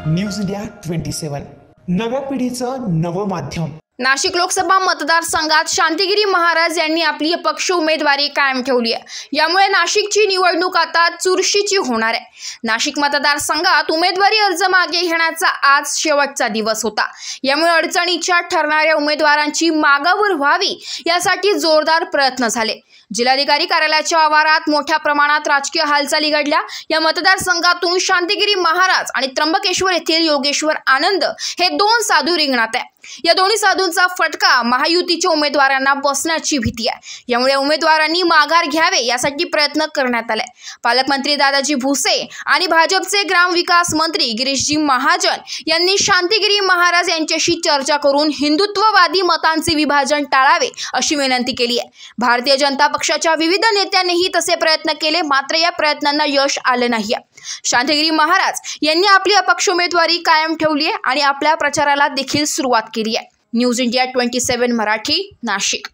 News India 27 नव्या पिढीचं नवं माध्यम। नाशिक लोकसभा मतदारसंघात शांतिगिरी महाराज यांनी आपली अपक्ष उमेदवारी कायम ठेवली आहे। यामुळे नाशिकची निवडणूक आता चुरशीची होणार आहे। नाशिक मतदारसंघात उमेदवारी अर्ज मागे घेण्याचा आज शेवटचा दिवस होता। यामुळे अडचणीच्या ठरणाऱ्या उमेदवारांची मागावर व्हावी यासाठी जोरदार प्रयत्न झाले। जिल्हाधिकारी कार्यालयाच्या आवारात मोठ्या प्रमाणात राजकीय हालचाली घडल्या। या मतदारसंघातून शांतिगिरी महाराज आणि त्र्यंबकेश्वर येथील योगेश्वर आनंद हे दोन साधू रिंगणात आहे। या दोन्ही साधूंचा फटका महायुतीच्या उमेदवारांना बसण्याची भीती आहे। यामुळे उमेदवारांनी माघार घ्यावे यासाठी प्रयत्न करण्यात आले। पालकमंत्री दादाजी भुसे आणि भाजपचे ग्रामविकास मंत्री गिरीशजी महाजन यांनी शांतिगिरी महाराज यांच्याशी चर्चा करून हिंदुत्ववादी मतांचे विभाजन टाळावे अशी विनंती केली आहे। भारतीय जनता पक्षाच्या विविध नेत्यांनीही तसे प्रयत्न केले, मात्र या प्रयत्नांना यश आले नाही। शांतिगिरी महाराज यांनी आपली अपक्ष उमेदवारी कायम ठेवली आहे आणि आपल्या प्रचाराला देखील सुरुवात केली आहे। News India 27 Marathi, Nashik.